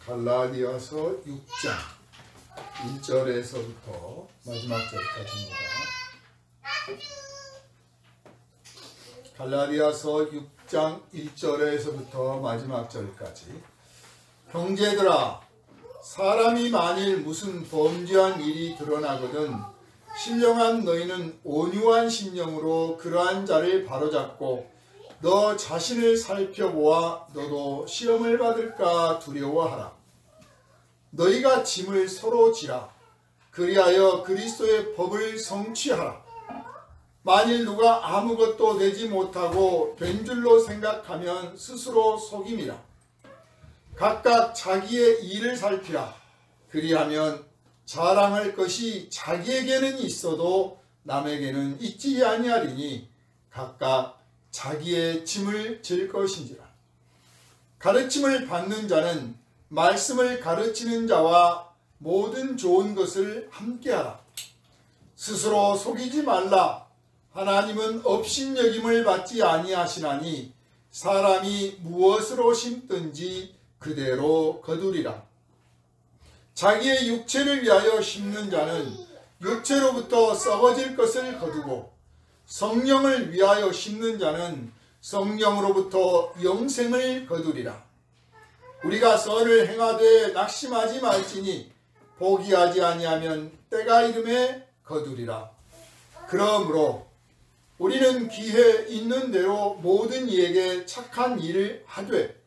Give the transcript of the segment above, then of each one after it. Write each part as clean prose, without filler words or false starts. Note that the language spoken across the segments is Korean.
갈라디아서 6장 1절에서부터 마지막 절까지입니다. 갈라디아서 6장 1절에서부터 마지막 절까지. 형제들아, 사람이 만일 무슨 범죄한 일이 드러나거든 신령한 너희는 온유한 심령으로 그러한 자를 바로잡고 너 자신을 살펴보아 너도 시험을 받을까 두려워하라. 너희가 짐을 서로 지라. 그리하여 그리스도의 법을 성취하라. 만일 누가 아무것도 되지 못하고 된 줄로 생각하면 스스로 속임이라. 각각 자기의 일을 살피라. 그리하면 자랑할 것이 자기에게는 있어도 남에게는 있지 아니하리니 각각 자기의 짐을 질 것인지라. 가르침을 받는 자는 말씀을 가르치는 자와 모든 좋은 것을 함께하라. 스스로 속이지 말라. 하나님은 업신여김을 받지 아니하시나니 사람이 무엇으로 심든지 그대로 거두리라. 자기의 육체를 위하여 심는 자는 육체로부터 썩어질 것을 거두고 성령을 위하여 심는 자는 성령으로부터 영생을 거두리라. 우리가 선을 행하되 낙심하지 말지니 포기하지 아니하면 때가 이름에 거두리라. 그러므로 우리는 기회 있는 대로 모든 이에게 착한 일을 하되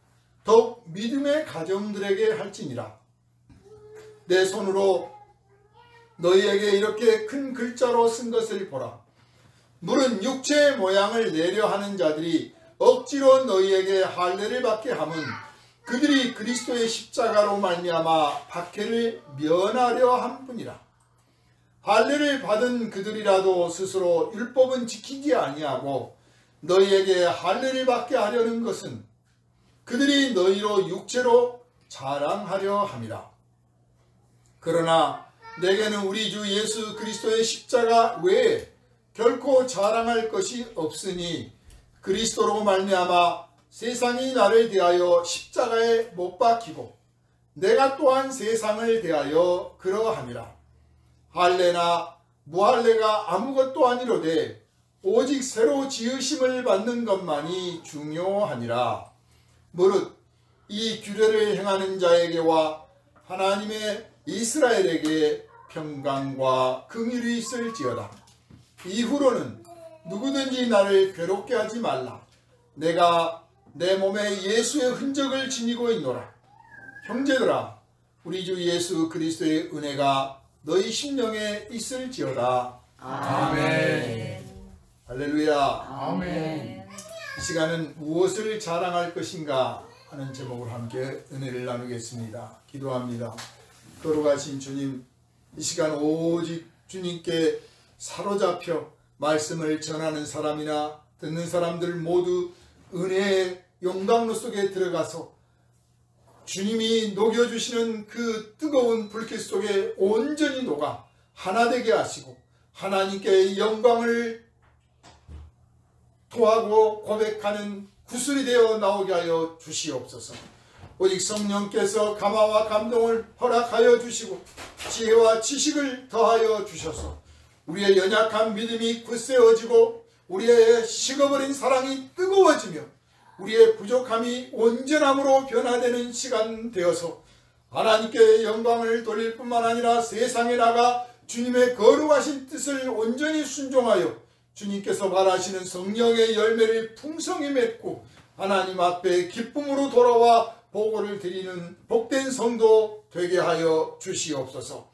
더욱 믿음의 가정들에게 할지니라. 내 손으로 너희에게 이렇게 큰 글자로 쓴 것을 보라. 물은 육체의 모양을 내려 하는 자들이 억지로 너희에게 할례를 받게 함은 그들이 그리스도의 십자가로 말미암아 박해를 면하려 함뿐이라. 할례를 받은 그들이라도 스스로 율법은 지키지 아니하고 너희에게 할례를 받게 하려는 것은 그들이 너희로 육체로 자랑하려 함이라. 그러나 내게는 우리 주 예수 그리스도의 십자가 외에 결코 자랑할 것이 없으니 그리스도로 말미암아 세상이 나를 대하여 십자가에 못 박히고 내가 또한 세상을 대하여 그러함이라. 할례나 무할례가 아무것도 아니로되 오직 새로 지으심을 받는 것만이 중요하니라. 무릇 이 규례를 행하는 자에게와 하나님의 이스라엘에게 평강과 긍휼이 있을지어다. 이후로는 누구든지 나를 괴롭게 하지 말라. 내가 내 몸에 예수의 흔적을 지니고 있노라. 형제들아, 우리 주 예수 그리스도의 은혜가 너희 심령에 있을지어다. 아멘. 할렐루야. 아멘. 이 시간은 무엇을 자랑할 것인가 하는 제목으로 함께 은혜를 나누겠습니다. 기도합니다. 거룩하신 주님, 이 시간 오직 주님께 사로잡혀 말씀을 전하는 사람이나 듣는 사람들 모두 은혜의 용광로 속에 들어가서 주님이 녹여주시는 그 뜨거운 불빛 속에 온전히 녹아 하나 되게 하시고 하나님께 영광을 토하고 고백하는 구슬이 되어 나오게 하여 주시옵소서. 오직 성령께서 감화와 감동을 허락하여 주시고 지혜와 지식을 더하여 주셔서 우리의 연약한 믿음이 굳세어지고 우리의 식어버린 사랑이 뜨거워지며 우리의 부족함이 온전함으로 변화되는 시간 되어서 하나님께 영광을 돌릴 뿐만 아니라 세상에 나가 주님의 거룩하신 뜻을 온전히 순종하여 주님께서 바라시는 성령의 열매를 풍성히 맺고 하나님 앞에 기쁨으로 돌아와 보고를 드리는 복된 성도 되게 하여 주시옵소서.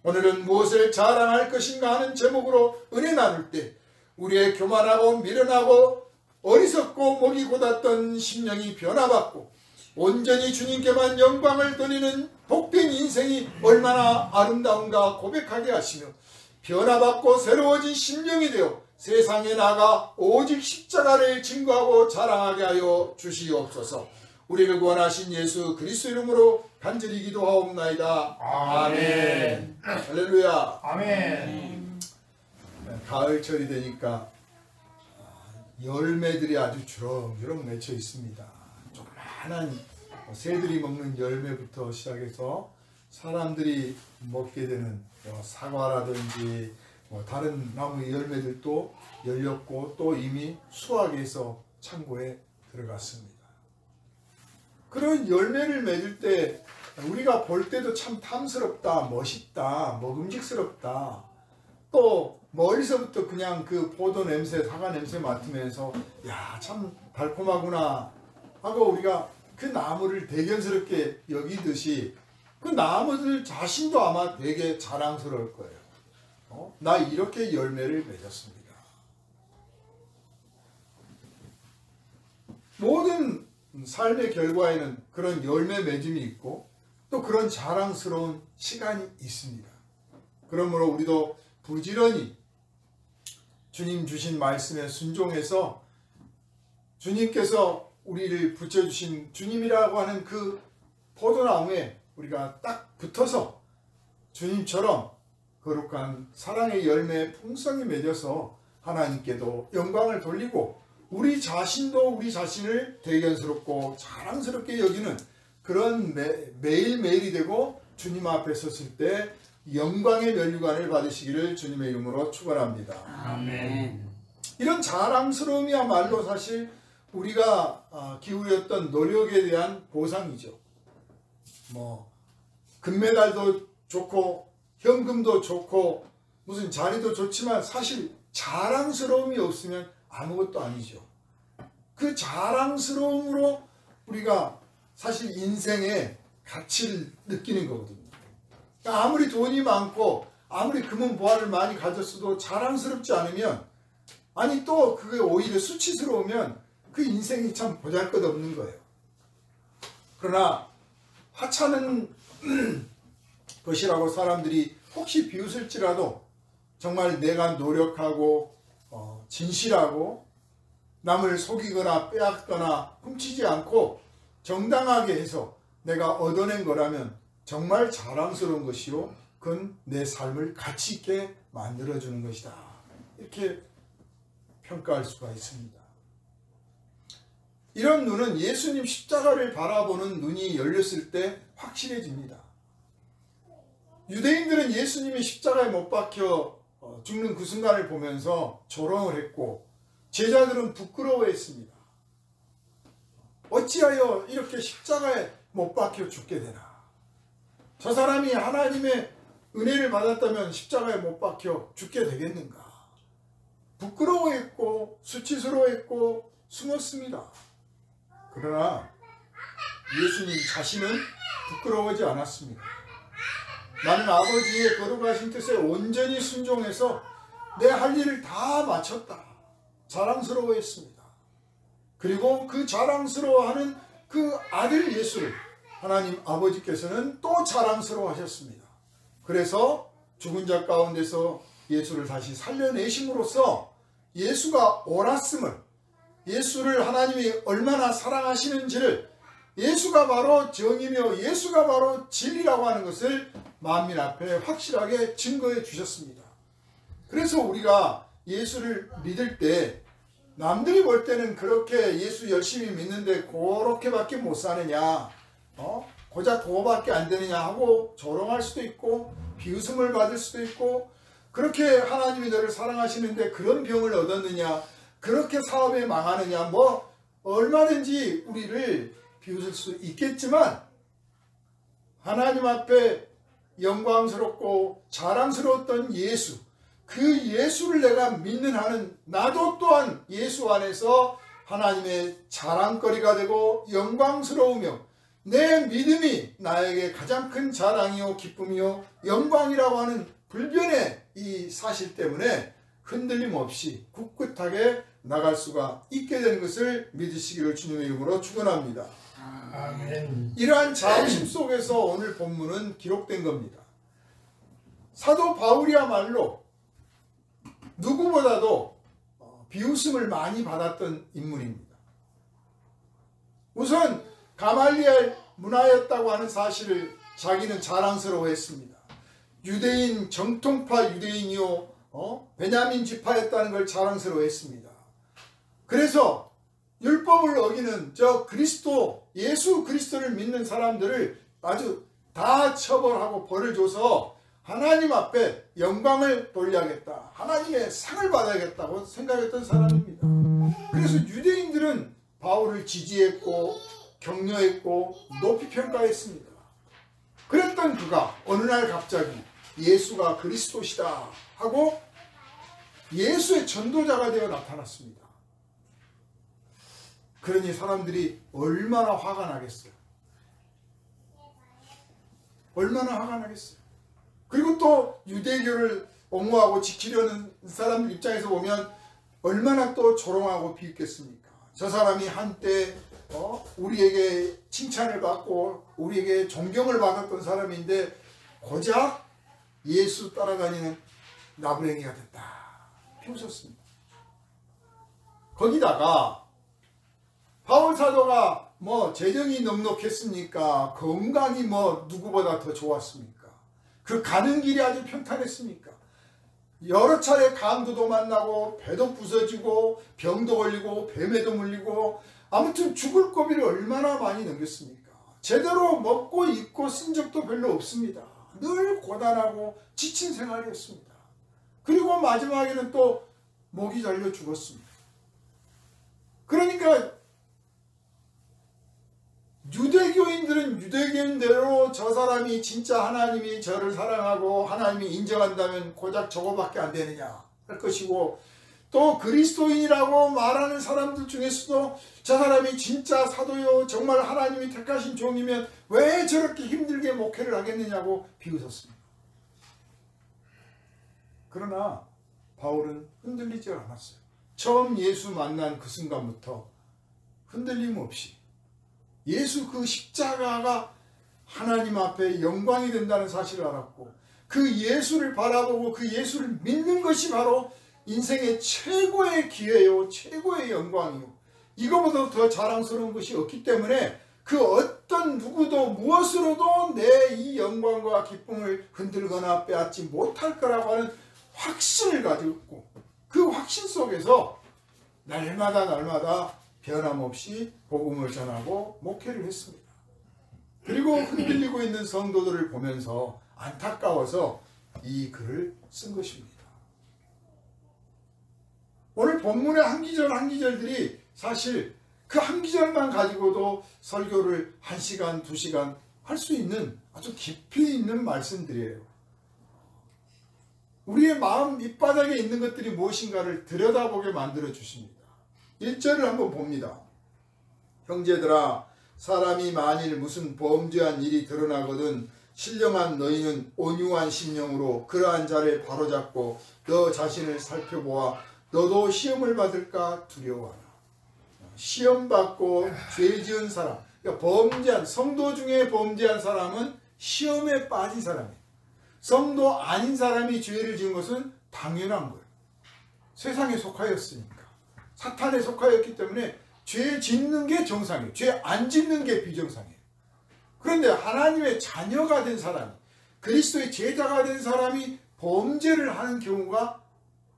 오늘은 무엇을 자랑할 것인가 하는 제목으로 은혜 나눌 때 우리의 교만하고 미련하고 어리석고 목이 곧았던 심령이 변화받고 온전히 주님께만 영광을 돌리는 복된 인생이 얼마나 아름다운가 고백하게 하시며 변화받고 새로워진 심령이 되어 세상에 나가 오직 십자가를 증거하고 자랑하게 하여 주시옵소서. 우리를 구원하신 예수 그리스도 이름으로 간절히 기도하옵나이다. 아멘. 할렐루야. 아멘. 가을철이 되니까 열매들이 아주 주렁주렁 맺혀 있습니다. 조그마한 새들이 먹는 열매부터 시작해서 사람들이 먹게 되는 사과라든지 다른 나무 열매들도 열렸고 또 이미 수확해서 창고에 들어갔습니다. 그런 열매를 맺을 때 우리가 볼 때도 참 탐스럽다, 멋있다, 먹음직스럽다. 또 멀리서부터 그냥 그 포도 냄새, 사과 냄새 맡으면서 야, 참 달콤하구나 하고 우리가 그 나무를 대견스럽게 여기듯이 그 나무들 자신도 아마 되게 자랑스러울 거예요. 나 이렇게 열매를 맺었습니다. 모든 삶의 결과에는 그런 열매 맺음이 있고 또 그런 자랑스러운 시간이 있습니다. 그러므로 우리도 부지런히 주님 주신 말씀에 순종해서 주님께서 우리를 붙여주신 주님이라고 하는 그 포도나무에 우리가 딱 붙어서 주님처럼 거룩한 사랑의 열매에 풍성히 맺어서 하나님께도 영광을 돌리고 우리 자신도 우리 자신을 대견스럽고 자랑스럽게 여기는 그런 매일매일이 되고 주님 앞에 섰을 때 영광의 면류관을 받으시기를 주님의 이름으로 축원합니다. 아멘. 이런 자랑스러움이야말로 사실 우리가 기울였던 노력에 대한 보상이죠. 금메달도 좋고 현금도 좋고 무슨 자리도 좋지만 사실 자랑스러움이 없으면 아무것도 아니죠. 그 자랑스러움으로 우리가 사실 인생의 가치를 느끼는 거거든요. 그러니까 아무리 돈이 많고 아무리 금은 보화를 많이 가졌어도 자랑스럽지 않으면 아니 또 그게 오히려 수치스러우면 그 인생이 참 보잘것없는 거예요. 그러나 하찮은 것이라고 사람들이 혹시 비웃을지라도 정말 내가 노력하고 진실하고 남을 속이거나 빼앗거나 훔치지 않고 정당하게 해서 내가 얻어낸 거라면 정말 자랑스러운 것이요 그건 내 삶을 가치 있게 만들어주는 것이다. 이렇게 평가할 수가 있습니다. 이런 눈은 예수님 십자가를 바라보는 눈이 열렸을 때 확실해집니다. 유대인들은 예수님이 십자가에 못 박혀 죽는 그 순간을 보면서 조롱을 했고 제자들은 부끄러워했습니다. 어찌하여 이렇게 십자가에 못 박혀 죽게 되나? 저 사람이 하나님의 은혜를 받았다면 십자가에 못 박혀 죽게 되겠는가? 부끄러워했고 수치스러워했고 숨었습니다. 그러나 예수님 자신은 부끄러워하지 않았습니다. 나는 아버지의 거룩하신 뜻에 온전히 순종해서 내 할 일을 다 마쳤다. 자랑스러워했습니다. 그리고 그 자랑스러워하는 그 아들 예수를 하나님 아버지께서는 또 자랑스러워하셨습니다. 그래서 죽은 자 가운데서 예수를 다시 살려내심으로써 예수가 옳았음을, 예수를 하나님이 얼마나 사랑하시는지를, 예수가 바로 정이며 예수가 바로 진리라고 하는 것을 만민 앞에 확실하게 증거해 주셨습니다. 그래서 우리가 예수를 믿을 때 남들이 볼 때는 그렇게 예수 열심히 믿는데 그렇게밖에 못 사느냐, 고작 그거밖에 안 되느냐 하고 조롱할 수도 있고 비웃음을 받을 수도 있고, 그렇게 하나님이 너를 사랑하시는데 그런 병을 얻었느냐, 그렇게 사업에 망하느냐, 얼마든지 우리를 비웃을 수 있겠지만 하나님 앞에 영광스럽고 자랑스러웠던 예수, 그 예수를 내가 믿는 한은 나도 또한 예수 안에서 하나님의 자랑거리가 되고 영광스러우며 내 믿음이 나에게 가장 큰 자랑이요 기쁨이요 영광이라고 하는 불변의 이 사실 때문에 흔들림 없이 굳굳하게 나갈 수가 있게 되는 것을 믿으시기를 주님의 이름으로 축원합니다. 아멘. 이러한 자부심 속에서 오늘 본문은 기록된 겁니다. 사도 바울이야말로 누구보다도 비웃음을 많이 받았던 인물입니다. 우선 가말리엘 문화였다고 하는 사실을 자기는 자랑스러워했습니다. 유대인, 정통파 유대인이요 베냐민 지파였다는 걸 자랑스러워했습니다. 그래서 율법을 어기는 저 그리스도, 예수 그리스도를 믿는 사람들을 아주 다 처벌하고 벌을 줘서 하나님 앞에 영광을 돌려야겠다, 하나님의 상을 받아야겠다고 생각했던 사람입니다. 그래서 유대인들은 바울을 지지했고 격려했고 높이 평가했습니다. 그랬던 그가 어느 날 갑자기 예수가 그리스도시다 하고 예수의 전도자가 되어 나타났습니다. 그러니 사람들이 얼마나 화가 나겠어요. 얼마나 화가 나겠어요. 그리고 또 유대교를 옹호하고 지키려는 사람들 입장에서 보면 얼마나 또 조롱하고 비웃겠습니까. 저 사람이 한때 우리에게 칭찬을 받고 우리에게 존경을 받았던 사람인데 고작 예수 따라다니는 나부랭이가 됐다, 비웃었습니다. 거기다가 바울 사도가 재정이 넉넉했습니까? 건강이 누구보다 더 좋았습니까? 그 가는 길이 아주 평탄했습니까? 여러 차례 강도도 만나고 배도 부서지고 병도 걸리고 뱀에도 물리고 아무튼 죽을 고비를 얼마나 많이 넘겼습니까? 제대로 먹고 입고 쓴 적도 별로 없습니다. 늘 고단하고 지친 생활이었습니다. 그리고 마지막에는 또 목이 잘려 죽었습니다. 그러니까 유대교인들은 유대교인대로 저 사람이 진짜 하나님이 저를 사랑하고 하나님이 인정한다면 고작 저거밖에 안 되느냐 할 것이고, 또 그리스도인이라고 말하는 사람들 중에서도 저 사람이 진짜 사도요 정말 하나님이 택하신 종이면 왜 저렇게 힘들게 목회를 하겠느냐고 비웃었습니다. 그러나 바울은 흔들리지 않았어요. 처음 예수 만난 그 순간부터 흔들림 없이 예수 그 십자가가 하나님 앞에 영광이 된다는 사실을 알았고, 그 예수를 바라보고 그 예수를 믿는 것이 바로 인생의 최고의 기회요, 최고의 영광이요, 이거보다 더 자랑스러운 것이 없기 때문에 그 어떤 누구도 무엇으로도 내 이 영광과 기쁨을 흔들거나 빼앗지 못할 거라고 하는 확신을 가지고 그 확신 속에서 날마다 변함없이 복음을 전하고 목회를 했습니다. 그리고 흔들리고 있는 성도들을 보면서 안타까워서 이 글을 쓴 것입니다. 오늘 본문의 한 기절 한 기절들이 사실 그 한 기절만 가지고도 설교를 1시간, 2시간 할 수 있는 아주 깊이 있는 말씀들이에요. 우리의 마음 밑바닥에 있는 것들이 무엇인가를 들여다보게 만들어 주십니다. 1절을 한번 봅니다. 형제들아, 사람이 만일 무슨 범죄한 일이 드러나거든 신령한 너희는 온유한 심령으로 그러한 자를 바로잡고 너 자신을 살펴보아 너도 시험을 받을까 두려워하라. 시험받고 죄 지은 사람, 그러니까 범죄한, 성도 중에 범죄한 사람은 시험에 빠진 사람이에요. 성도 아닌 사람이 죄를 지은 것은 당연한 거예요. 세상에 속하였으니까, 사탄에 속하였기 때문에 죄 짓는 게 정상이에요. 죄 안 짓는 게 비정상이에요. 그런데 하나님의 자녀가 된 사람이, 그리스도의 제자가 된 사람이 범죄를 하는 경우가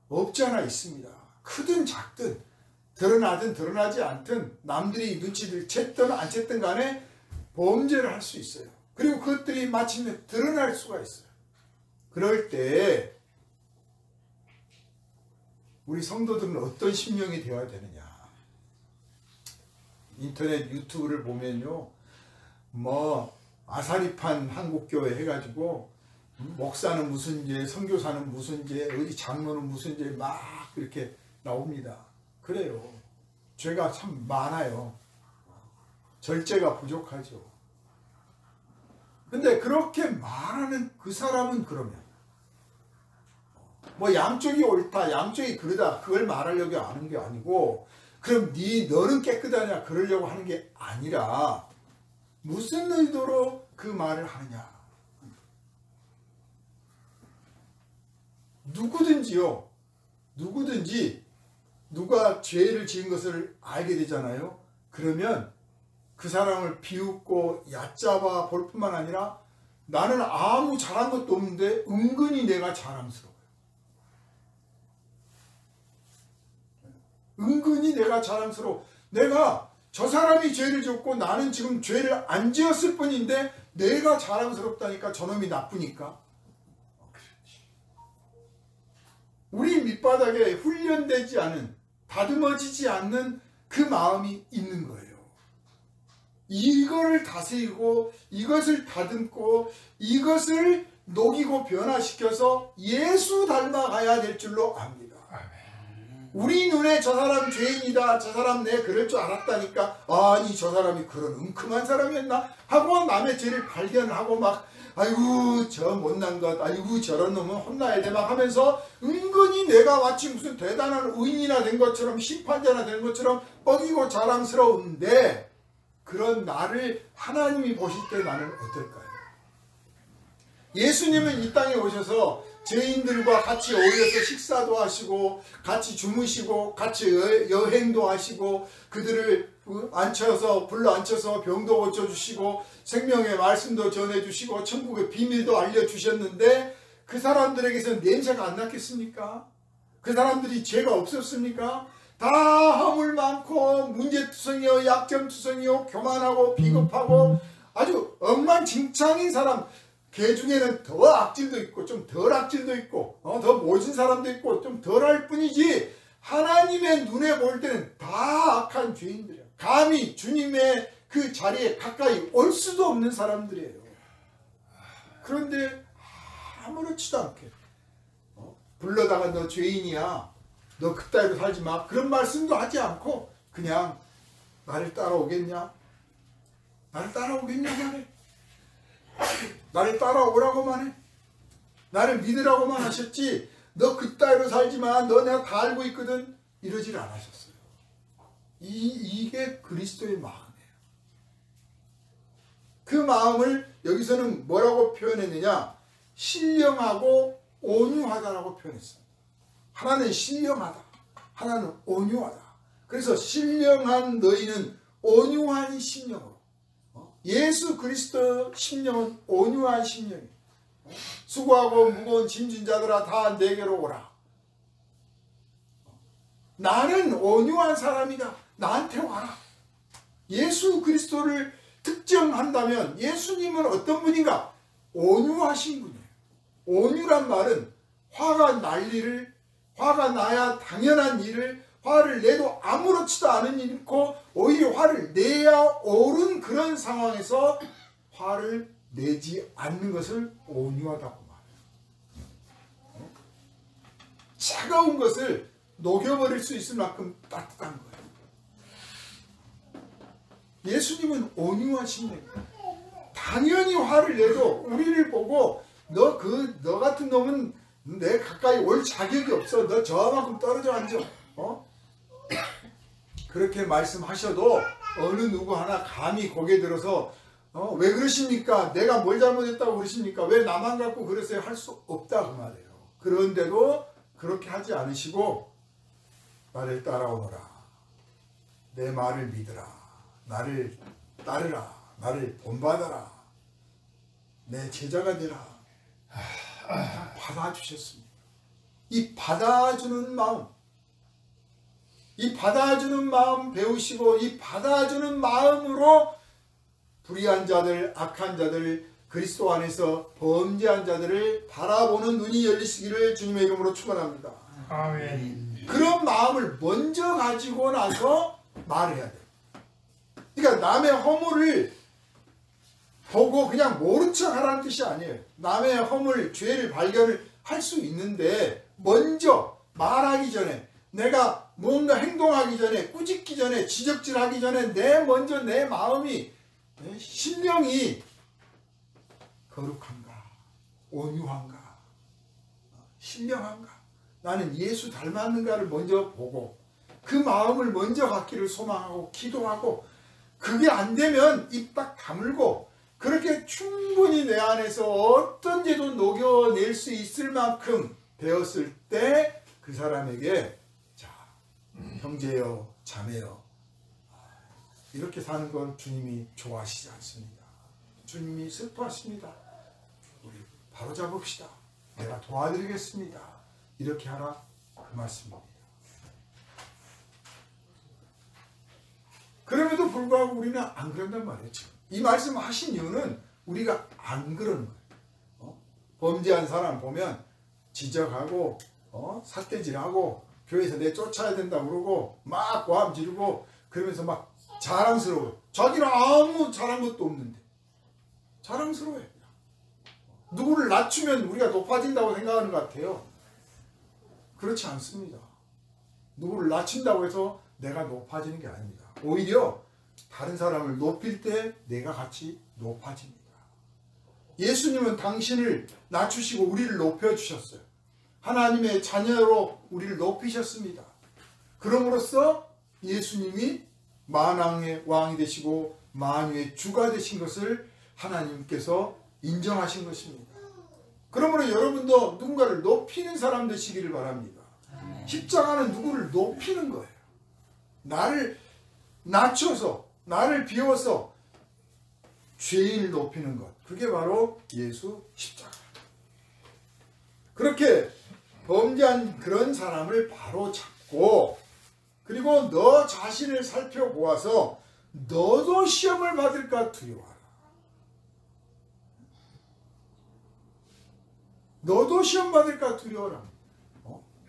없지 않아 있습니다. 크든 작든, 드러나든 드러나지 않든, 남들이 눈치를 챘든 안 챘든 간에 범죄를 할 수 있어요. 그리고 그것들이 마침내 드러날 수가 있어요. 그럴 때 우리 성도들은 어떤 심령이 되어야 되느냐. 인터넷 유튜브를 보면요, 아사리판 한국교회 해가지고 목사는 무슨 죄, 선교사는 무슨 죄, 어디 장로는 무슨 죄 막 이렇게 나옵니다. 그래요. 죄가 참 많아요. 절제가 부족하죠. 근데 그렇게 말하는 그 사람은 그러면 양쪽이 옳다, 양쪽이 그르다, 그걸 말하려고 하는 게 아니고, 그럼 너는 깨끗하냐 그러려고 하는 게 아니라 무슨 의도로 그 말을 하느냐. 누구든지 누가 죄를 지은 것을 알게 되잖아요. 그러면 그 사람을 비웃고 얕잡아 볼 뿐만 아니라 나는 아무 잘한 것도 없는데 은근히 내가 자랑스러워요. 은근히 내가 자랑스러워. 내가 저 사람이 죄를 졌고 나는 지금 죄를 안 지었을 뿐인데 내가 자랑스럽다니까 저놈이 나쁘니까. 우리 밑바닥에 훈련되지 않은, 다듬어지지 않는 그 마음이 있는 거예요. 이거를 다스리고 이것을 다듬고 이것을 녹이고 변화시켜서 예수 닮아가야 될 줄로 압니다. 우리 눈에 저 사람 죄인이다, 저 사람 내 그럴 줄 알았다니까, 아니 저 사람이 그런 은큼한 사람이었나 하고 남의 죄를 발견하고 막 아이고 저 못난 것, 아이고 저런 놈은 혼나야 돼 막 하면서 은근히 내가 마치 무슨 대단한 의인이나 된 것처럼, 심판자나 된 것처럼 뻐기고 자랑스러운데, 그런 나를 하나님이 보실 때 나는 어떨까요? 예수님은 이 땅에 오셔서 죄인들과 같이 어울려서 식사도 하시고 같이 주무시고 같이 여행도 하시고 그들을 앉혀서 불러 앉혀서 병도 고쳐주시고 생명의 말씀도 전해주시고 천국의 비밀도 알려주셨는데, 그 사람들에게서 냄새가 안 났겠습니까? 그 사람들이 죄가 없었습니까? 다 허물 많고 문제투성이요 약점투성이요 교만하고 비겁하고 아주 엉망진창인 사람, 개 중에는 더 악질도 있고 좀 덜 악질도 있고 더 모진 사람도 있고 좀 덜할 뿐이지, 하나님의 눈에 볼 때는 다 악한 죄인들이야. 감히 주님의 그 자리에 가까이 올 수도 없는 사람들이에요. 그런데 아무렇지도 않게 불러다가 너 죄인이야, 너 그따위로 살지 마, 그런 말씀도 하지 않고 그냥 나를 따라오겠냐? 나를 따라오겠냐만 해. 나를 따라오라고만 해. 나를 믿으라고만 하셨지 너 그따위로 살지마, 너 내가 다 알고 있거든, 이러질 않으셨어요. 이게 그리스도의 마음이에요. 그 마음을 여기서는 뭐라고 표현했느냐, 신령하고 온유하다라고 표현했어요. 하나는 신령하다, 하나는 온유하다. 그래서 신령한 너희는 온유한 심령으로, 예수 그리스도 심령은 온유한 심령이에요. 수고하고 무거운 짐진 자들아 다 내게로 오라. 나는 온유한 사람이다, 나한테 와라. 예수 그리스도를 특정한다면 예수님은 어떤 분인가? 온유하신 분이에요. 온유란 말은 화가 나야 당연한 일을 화를 내도 아무렇지도 않은 일이고, 오히려 화를 내야 옳은 그런 상황에서 화를 내지 않는 것을 온유하다고 말해요. 차가운 것을 녹여버릴 수 있을 만큼 따뜻한 거예요. 예수님은 온유하신 분이에요. 당연히 화를 내도 우리를 보고 너 같은 놈은 내 가까이 올 자격이 없어, 너 저만큼 떨어져 앉아, 그렇게 말씀하셔도 어느 누구 하나 감히 고개 들어서 왜 그러십니까? 내가 뭘 잘못했다고 그러십니까? 왜 나만 갖고 그러세요? 할 수 없다 그 말이에요. 그런데도 그렇게 하지 않으시고 나를 따라오너라, 내 말을 믿으라, 나를 따르라, 나를 본받아라, 내 제자가 되라, 받아주셨습니다. 이 받아주는 마음, 이 받아주는 마음 배우시고 이 받아주는 마음으로 불의한 자들, 악한 자들, 그리스도 안에서 범죄한 자들을 바라보는 눈이 열리시기를 주님의 이름으로 축원합니다. 아멘. 그런 마음을 먼저 가지고 나서 말해야 돼요. 그러니까 남의 허물을 보고 그냥 모른 척 하라는 뜻이 아니에요. 남의 허물, 죄를 발견을 할 수 있는데 먼저 말하기 전에, 내가 뭔가 행동하기 전에, 꾸짖기 전에, 지적질하기 전에 먼저 내 마음이, 심령이 거룩한가, 온유한가, 신령한가, 나는 예수 닮았는가를 먼저 보고 그 마음을 먼저 갖기를 소망하고 기도하고, 그게 안 되면 입 딱 다물고 그렇게 충분히 내 안에서 어떤 죄도 녹여낼 수 있을 만큼 되었을 때 그 사람에게, 자, 형제여 자매여, 이렇게 사는 건 주님이 좋아하시지 않습니다. 주님이 슬퍼하십니다. 우리 바로잡읍시다. 내가 도와드리겠습니다. 이렇게 하라 그 말씀입니다. 그럼에도 불구하고 우리는 안 그런단 말이에요. 지금. 이 말씀 하신 이유는 우리가 안 그러는 거예요. 범죄한 사람 보면 지적하고 삿대질하고 교회에서 내 쫓아야 된다고 그러고 막 고함 지르고 그러면서 막 자랑스러워요. 자기는 아무 잘한 것도 없는데 자랑스러워요. 누구를 낮추면 우리가 높아진다고 생각하는 것 같아요. 그렇지 않습니다. 누구를 낮춘다고 해서 내가 높아지는 게 아닙니다. 오히려 다른 사람을 높일 때 내가 같이 높아집니다. 예수님은 당신을 낮추시고 우리를 높여주셨어요. 하나님의 자녀로 우리를 높이셨습니다. 그럼으로써 예수님이 만왕의 왕이 되시고 만유의 주가 되신 것을 하나님께서 인정하신 것입니다. 그러므로 여러분도 누군가를 높이는 사람 되시기를 바랍니다. 십자가는 누구를 높이는 거예요. 나를 낮춰서 나를 비워서 죄인을 높이는 것, 그게 바로 예수 십자가. 그렇게 범죄한 그런 사람을 바로 잡고 그리고 너 자신을 살펴보아서 너도 시험을 받을까 두려워하라. 너도 시험 받을까 두려워라.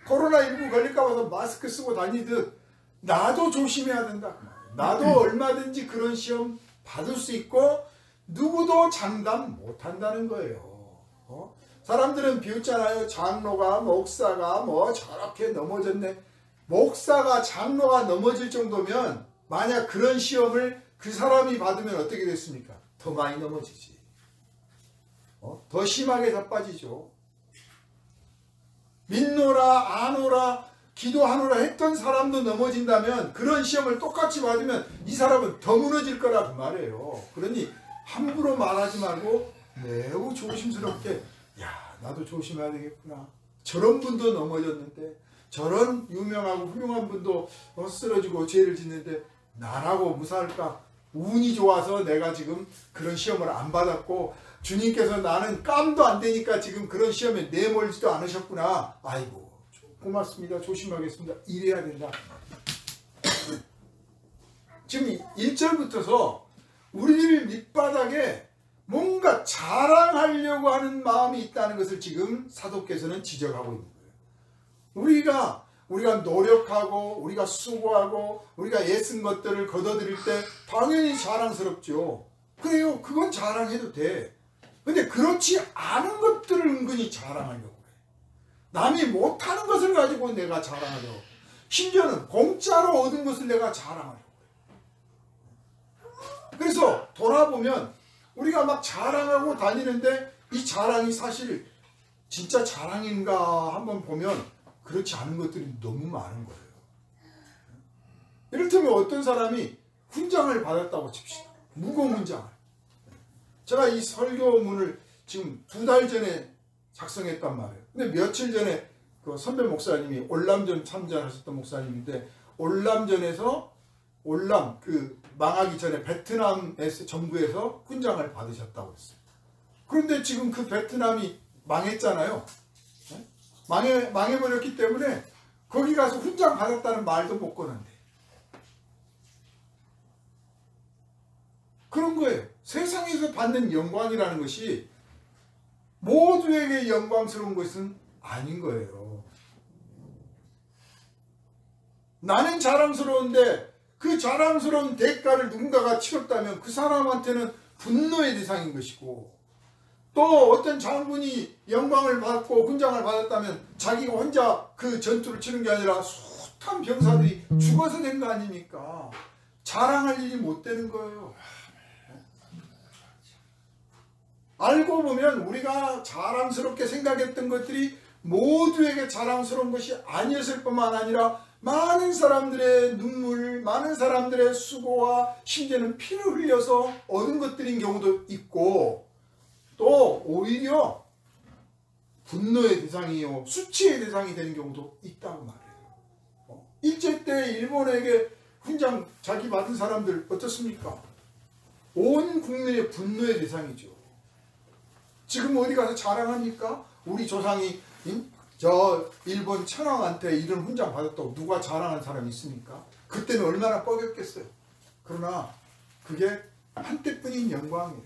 코로나19 걸릴까 봐서 마스크 쓰고 다니듯 나도 조심해야 된다. 나도 얼마든지 그런 시험 받을 수 있고 누구도 장담 못한다는 거예요. 사람들은 비웃잖아요. 장로가 목사가 뭐 저렇게 넘어졌네. 목사가 장로가 넘어질 정도면 만약 그런 시험을 그 사람이 받으면 어떻게 됐습니까? 더 많이 넘어지지. 더 심하게 자빠지죠. 믿노라 아노라 기도하노라 했던 사람도 넘어진다면 그런 시험을 똑같이 받으면 이 사람은 더 무너질 거라고 말해요. 그러니 함부로 말하지 말고 매우 조심스럽게 야 나도 조심해야 되겠구나. 저런 분도 넘어졌는데 저런 유명하고 훌륭한 분도 쓰러지고 죄를 짓는데 나라고 무사할까. 운이 좋아서 내가 지금 그런 시험을 안 받았고 주님께서 나는 깜도 안 되니까 지금 그런 시험에 내몰지도 않으셨구나. 아이고 고맙습니다. 조심하겠습니다. 이래야 된다. 지금 1절부터서 우리들 밑바닥에 뭔가 자랑하려고 하는 마음이 있다는 것을 지금 사도께서는 지적하고 있는 거예요. 우리가 노력하고 우리가 수고하고 우리가 애쓴 것들을 거둬들일 때 당연히 자랑스럽죠. 그래요. 그건 자랑해도 돼. 근데 그렇지 않은 것들을 은근히 자랑하려고 해. 남이 못하는 것을 가지고 내가 자랑하려고 해. 심지어는 공짜로 얻은 것을 내가 자랑하려고 해. 그래서 돌아보면 우리가 막 자랑하고 다니는데 이 자랑이 사실 진짜 자랑인가 한번 보면 그렇지 않은 것들이 너무 많은 거예요. 이를테면 어떤 사람이 훈장을 받았다고 칩시다. 무공 훈장을. 제가 이 설교문을 지금 2달 전에 작성했단 말이에요. 근데 며칠 전에 그 선배 목사님이 올람전 참전하셨던 목사님인데 올람전에서 그 망하기 전에 베트남에서 정부에서 훈장을 받으셨다고 했어요. 그런데 지금 그 베트남이 망했잖아요. 망해버렸기 때문에 거기 가서 훈장 받았다는 말도 못 거는데 그런 거예요. 세상에서 받는 영광이라는 것이 모두에게 영광스러운 것은 아닌 거예요. 나는 자랑스러운데 그 자랑스러운 대가를 누군가가 치렀다면 그 사람한테는 분노의 대상인 것이고 또 어떤 장군이 영광을 받고 훈장을 받았다면 자기가 혼자 그 전투를 치는 게 아니라 숱한 병사들이 죽어서 된 거 아닙니까? 자랑할 일이 못 되는 거예요. 알고 보면 우리가 자랑스럽게 생각했던 것들이 모두에게 자랑스러운 것이 아니었을 뿐만 아니라 많은 사람들의 눈물, 많은 사람들의 수고와 심지어는 피를 흘려서 얻은 것들인 경우도 있고 또 오히려 분노의 대상이요 수치의 대상이 되는 경우도 있다고 말해요. 일제 때 일본에게 훈장 자기 받은 사람들 어떻습니까? 온 국민의 분노의 대상이죠. 지금 어디 가서 자랑합니까? 우리 조상이 저 일본 천황한테 이런 훈장 받았다고 누가 자랑한 사람이 있습니까? 그때는 얼마나 뻐겼겠어요. 그러나 그게 한때뿐인 영광이에요.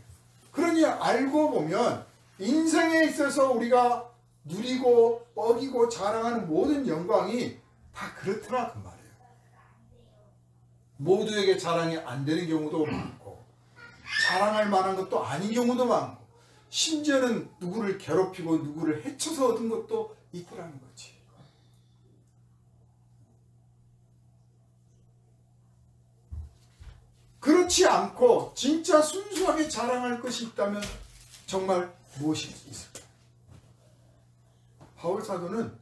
그러니 알고 보면 인생에 있어서 우리가 누리고 뻐기고 자랑하는 모든 영광이 다 그렇더라 그 말이에요. 모두에게 자랑이 안 되는 경우도 많고 자랑할 만한 것도 아닌 경우도 많고 심지어는 누구를 괴롭히고 누구를 해쳐서 얻은 것도 있더라는 거지. 그렇지 않고 진짜 순수하게 자랑할 것이 있다면 정말 무엇이 있을까요? 바울 사도는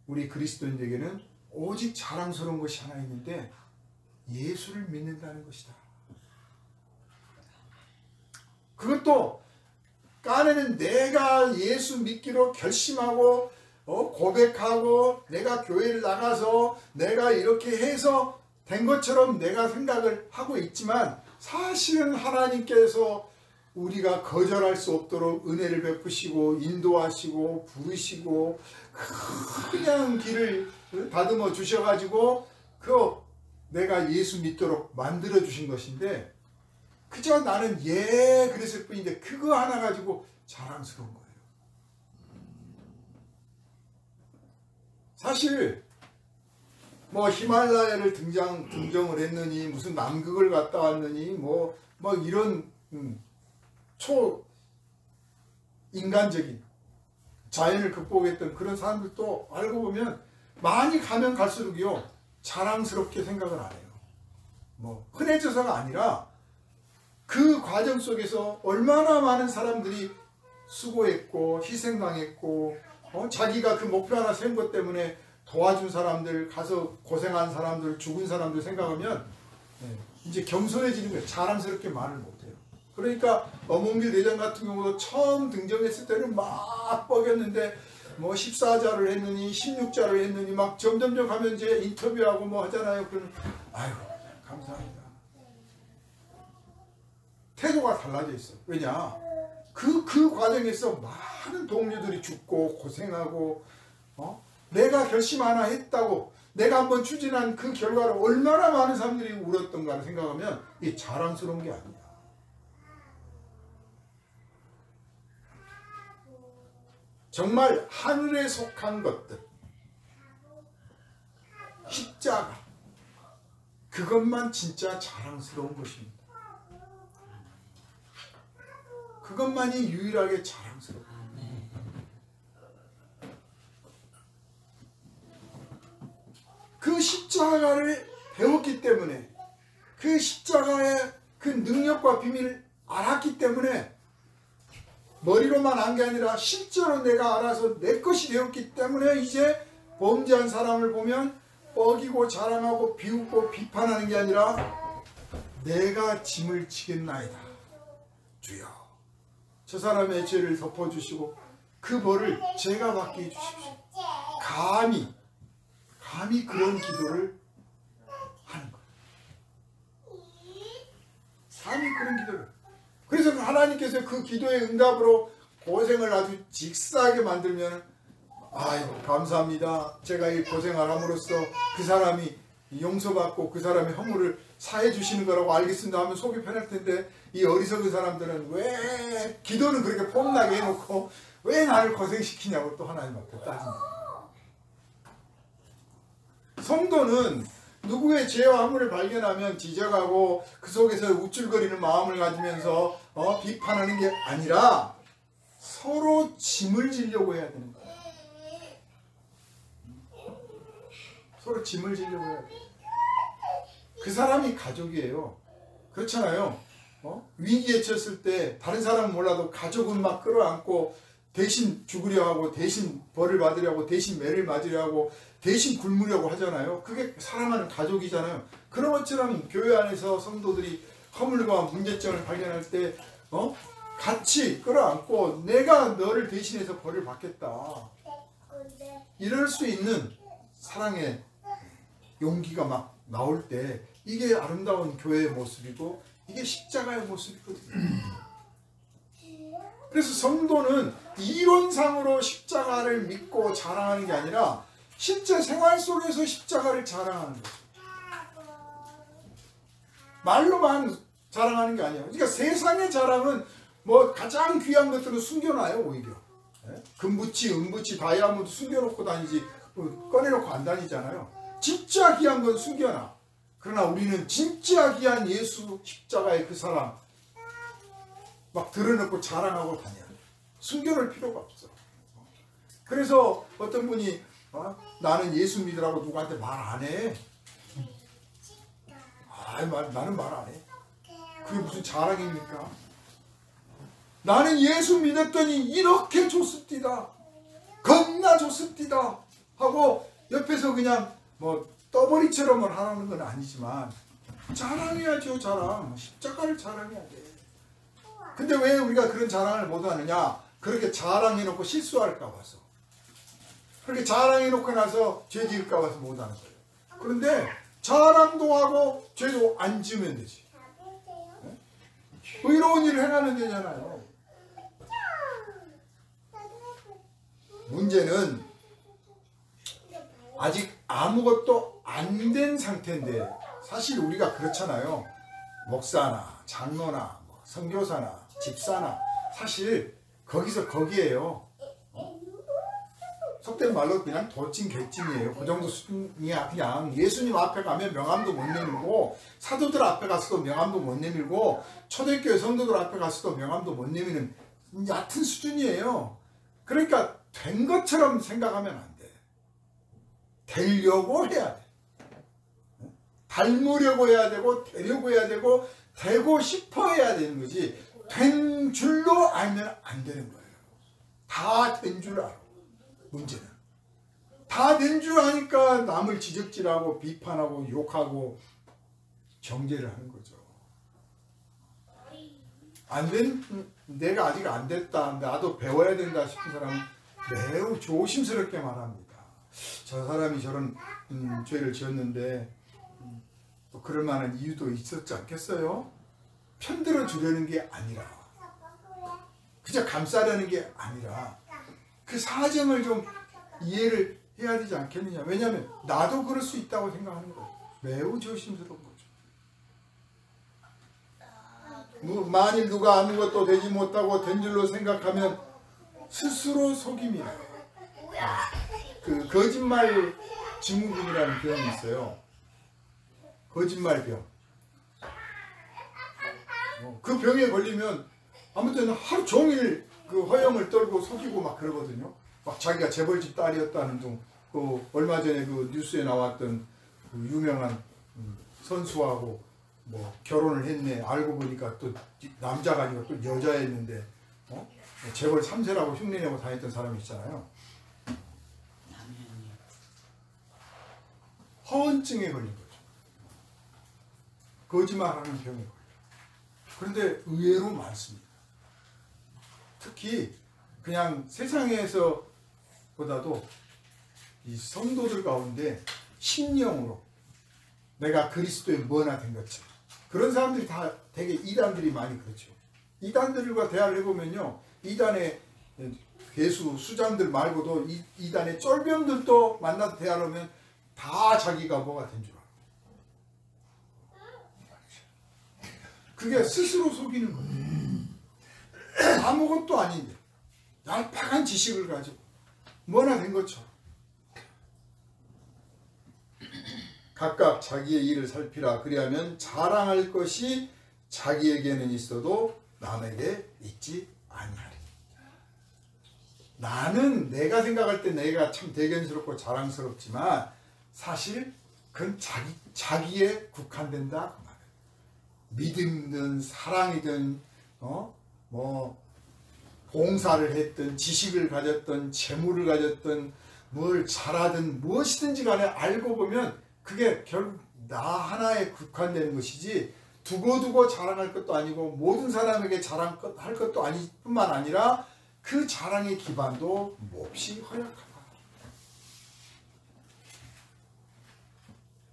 우리 그리스도인에게는 오직 자랑스러운 것이 하나 있는데 예수를 믿는다는 것이다. 그것도 까내는 내가 예수 믿기로 결심하고 고백하고 내가 교회를 나가서 내가 이렇게 해서 된 것처럼 내가 생각을 하고 있지만 사실은 하나님께서 우리가 거절할 수 없도록 은혜를 베푸시고 인도하시고 부르시고 그냥 길을 다듬어 주셔가지고 내가 예수 믿도록 만들어 주신 것인데 그저 나는 그랬을 뿐인데 그거 하나 가지고 자랑스러운 거예요. 사실 뭐 히말라야를 등정을 했느니 무슨 남극을 갔다 왔느니 뭐 이런 초인간적인 자연을 극복했던 그런 사람들도 알고 보면 많이 가면 갈수록요 자랑스럽게 생각을 안 해요. 뭐 흔해져서가 아니라 그 과정 속에서 얼마나 많은 사람들이 수고했고 희생당했고 자기가 그 목표 하나 세운 것 때문에 도와준 사람들, 가서 고생한 사람들, 죽은 사람들 생각하면 이제 겸손해지는 거예요. 자랑스럽게 말을 못해요. 그러니까 어몽길 대장 같은 경우도 처음 등정했을 때는 막 뻐겼는데 뭐 14자를 했느니 16자를 했느니 막 점점점 가면 이제 인터뷰하고 뭐 하잖아요. 그러면 아유 감사합니다. 태도가 달라져 있어. 왜냐? 그 과정에서 많은 동료들이 죽고 고생하고 내가 결심 하나 했다고 내가 한번 추진한 그 결과를 얼마나 많은 사람들이 울었던가를 생각하면 이게 자랑스러운 게 아니야. 정말 하늘에 속한 것들, 십자가, 그것만 진짜 자랑스러운 것입니다. 그것만이 유일하게 자랑스러워요. 그 십자가를 배웠기 때문에 그 십자가의 그 능력과 비밀을 알았기 때문에 머리로만 한 게 아니라 실제로 내가 알아서 내 것이 되었기 때문에 이제 범죄한 사람을 보면 뻐기고 자랑하고 비웃고 비판하는 게 아니라 내가 짐을 지겠나이다. 주여 저 사람의 죄를 덮어주시고 그 벌을 제가 받게 해주십시오. 감히 그런 기도를 하는 거예요. 감히 그런 기도를. 그래서 하나님께서 그 기도의 응답으로 고생을 아주 직사하게 만들면 아이고 감사합니다. 제가 이 고생을 함으로써 그 사람이 용서받고 그 사람의 허물을 사해 주시는 거라고 알겠습니다 하면 속이 편할 텐데 이 어리석은 사람들은 왜 기도는 그렇게 폼나게 해놓고 왜 나를 고생시키냐고 또 하나님 앞에 따집니다. 성도는 누구의 죄와 허물을 발견하면 지적하고 그 속에서 우쭐거리는 마음을 가지면서 비판하는 게 아니라 서로 짐을 지려고 해야 되는 거예요. 서로 짐을 지려고 해야 돼요. 그 사람이 가족이에요. 그렇잖아요. 위기에 처했을 때 다른 사람은 몰라도 가족은 막 끌어안고 대신 죽으려 하고 대신 벌을 받으려고 대신 매를 맞으려 하고 대신 굶으려고 하잖아요. 그게 사랑하는 가족이잖아요. 그런 것처럼 교회 안에서 성도들이 허물과 문제점을 발견할 때 같이 끌어안고 내가 너를 대신해서 벌을 받겠다. 이럴 수 있는 사랑의 용기가 막 나올 때 이게 아름다운 교회의 모습이고 이게 십자가의 모습이거든요. 그래서 성도는 이론상으로 십자가를 믿고 자랑하는 게 아니라 실제 생활 속에서 십자가를 자랑하는 거죠. 말로만 자랑하는 게 아니에요. 그러니까 세상의 자랑은 뭐 가장 귀한 것들은 숨겨놔요. 오히려 금붙이, 은붙이, 다이아몬드 숨겨놓고 다니지 꺼내놓고 안 다니잖아요. 진짜 귀한 건 숨겨놔. 그러나 우리는 진짜 귀한 예수 십자가의 그 사랑 막 드러놓고 자랑하고 다녀요. 숨겨놓을 필요가 없어. 그래서 어떤 분이 나는 예수 믿으라고 누구한테 말 안 해. 나는 말 안 해. 그게 무슨 자랑입니까? 나는 예수 믿었더니 이렇게 좋습디다. 겁나 좋습디다. 하고 옆에서 그냥 뭐 떠버리처럼은 하라는 건 아니지만 자랑해야죠. 자랑. 십자가를 자랑해야 돼. 근데 왜 우리가 그런 자랑을 못하느냐? 그렇게 자랑해놓고 실수할까 봐서. 그렇게 자랑해놓고 나서 죄 지을까 봐서 못하는 거예요. 그런데 자랑도 하고 죄도 안 지으면 되지. 의로운 일을 행하면 되잖아요. 문제는 아직 아무것도 안 된 상태인데, 사실 우리가 그렇잖아요. 목사나 장로나 선교사나 집사나 사실 거기서 거기에요. 속된 말로 그냥 도찐 개찐이에요. 그 정도 수준이야. 그냥 예수님 앞에 가면 명함도 못 내밀고, 사도들 앞에 가서도 명함도 못 내밀고, 초대교회 성도들 앞에 가서도 명함도 못 내미는 얕은 수준이에요. 그러니까 된 것처럼 생각하면 안 돼. 되려고 해야 돼. 닮으려고 해야 되고, 되려고 해야 되고, 되고 싶어 해야 되는 거지. 된 줄로 알면 안 되는 거예요. 다 된 줄 알아. 문제는 다 된 줄 아니까 남을 지적질하고 비판하고 욕하고 정죄를 하는 거죠. 내가 아직 안 됐다, 나도 배워야 된다 싶은 사람은 매우 조심스럽게 말합니다. 저 사람이 저런 죄를 지었는데 또 그럴 만한 이유도 있었지 않겠어요? 편들어 주려는 게 아니라, 그저 감싸려는 게 아니라 그 사정을 좀 이해를 해야 되지 않겠느냐. 왜냐하면 나도 그럴 수 있다고 생각하는 거예요. 매우 조심스러운 거죠. 만일 누가 아무것도 되지 못하고 된 줄로 생각하면 스스로 속임이라. 그 거짓말 증후군이라는 병이 있어요. 거짓말병. 그 병에 걸리면 아무 때나 하루 종일 그 허영을 떨고 속이고 막 그러거든요. 막 자기가 재벌집 딸이었다는 둥, 그 얼마 전에 그 뉴스에 나왔던 그 유명한 선수하고 뭐 결혼을 했네. 알고 보니까 또 남자가 아니고 또 여자였는데 재벌 3세라고 흉내내고 다녔던 사람이 있잖아요. 허언증에 걸린 거죠. 거짓말하는 병에 걸려. 그런데 의외로 많습니다. 특히 그냥 세상에서 보다도 이 성도들 가운데 심령으로 내가 그리스도의 뭐나 된 것처럼, 그런 사람들이 다 되게 이단들이 많이 그렇죠. 이단들과 대화를 해보면요, 이단의 괴수 수장들 말고도 이단의 쫄병들도 만나서 대화를 하면 다 자기가 뭐가 된 줄 알아. 그게 스스로 속이는 거예요. 아무것도 아닌데 얄팍한 지식을 가지고 뭐나 된 것처럼. 각각 자기의 일을 살피라. 그리하면 자랑할 것이 자기에게는 있어도 남에게 있지 아니하리. 나는 내가 생각할 때 내가 참 대견스럽고 자랑스럽지만 사실 그건 자기에 국한된다 그 말이에요. 믿음이든 사랑이든 뭐 봉사를 했든 지식을 가졌든 재물을 가졌든 뭘 잘하든 무엇이든지 간에 알고 보면 그게 결국 나 하나에 국한되는 것이지 두고두고 자랑할 것도 아니고 모든 사람에게 자랑할 것도 뿐만 아니라 그 자랑의 기반도 몹시 허약하다.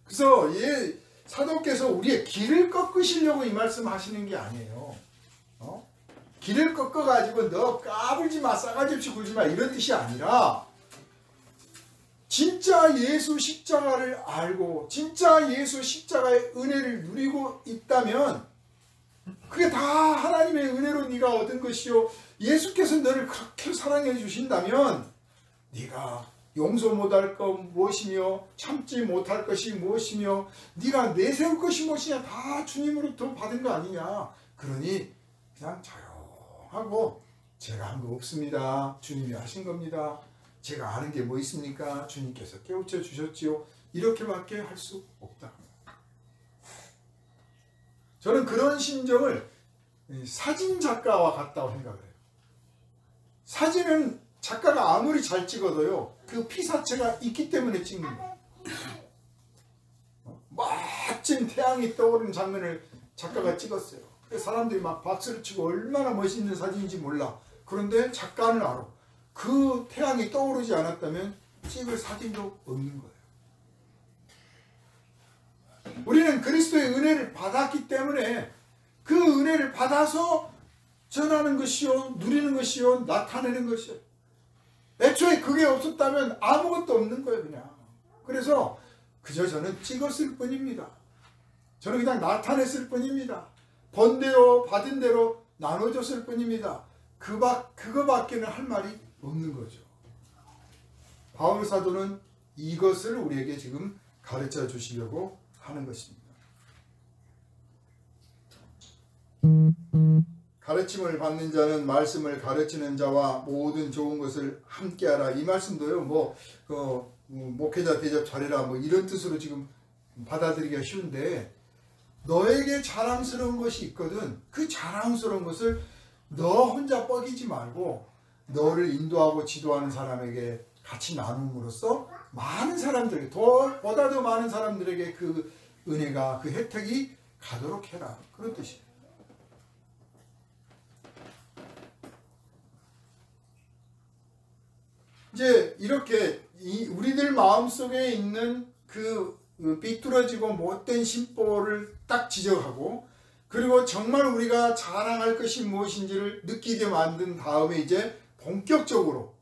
그래서 사도께서 우리의 길을 꺾으시려고 이 말씀 하시는 게 아니에요. 길을 꺾어가지고 너 까불지 마, 싸가지 없이 굴지 마, 이런 뜻이 아니라 진짜 예수 십자가를 알고 진짜 예수 십자가의 은혜를 누리고 있다면 그게 다 하나님의 은혜로 네가 얻은 것이요 예수께서 너를 그렇게 사랑해 주신다면 네가 용서 못할 것 무엇이며 참지 못할 것이 무엇이며 네가 내세울 것이 무엇이냐 다 주님으로부터 받은 거 아니냐. 그러니 그냥 조용하고 제가 한 거 없습니다. 주님이 하신 겁니다. 제가 아는 게 뭐 있습니까? 주님께서 깨우쳐 주셨지요. 이렇게밖에 할 수 없다. 저는 그런 심정을 사진 작가와 같다고 생각을 해요. 사진은 작가가 아무리 잘 찍어도요 그 피사체가 있기 때문에 찍는 거예요. 멋진 태양이 떠오르는 장면을 작가가 찍었어요. 사람들이 막 박수를 치고 얼마나 멋있는 사진인지 몰라. 그런데 작가는 알아. 그 태양이 떠오르지 않았다면 찍을 사진도 없는 거예요. 우리는 그리스도의 은혜를 받았기 때문에 그 은혜를 받아서 전하는 것이요 누리는 것이요 나타내는 것이요. 애초에 그게 없었다면 아무것도 없는 거예요. 그냥. 그래서 그저 저는 찍었을 뿐입니다. 저는 그냥 나타냈을 뿐입니다. 본 대로 받은 대로 나눠줬을 뿐입니다. 그거밖에는 할 말이 없는 거죠. 바울 사도는 이것을 우리에게 지금 가르쳐 주시려고 하는 것입니다. 가르침을 받는 자는 말씀을 가르치는 자와 모든 좋은 것을 함께하라. 이 말씀도요 목회자 대접 잘해라 뭐 이런 뜻으로 지금 받아들이기가 쉬운데 너에게 자랑스러운 것이 있거든. 그 자랑스러운 것을 너 혼자 뻐기지 말고 너를 인도하고 지도하는 사람에게 같이 나눔으로써 많은 사람들에게 보다 더 많은 사람들에게 그 은혜가 그 혜택이 가도록 해라. 그런 뜻이에요. 이제 이렇게 우리들 마음속에 있는 그 삐뚤어지고 못된 심보를 딱 지적하고 그리고 정말 우리가 자랑할 것이 무엇인지를 느끼게 만든 다음에 이제 본격적으로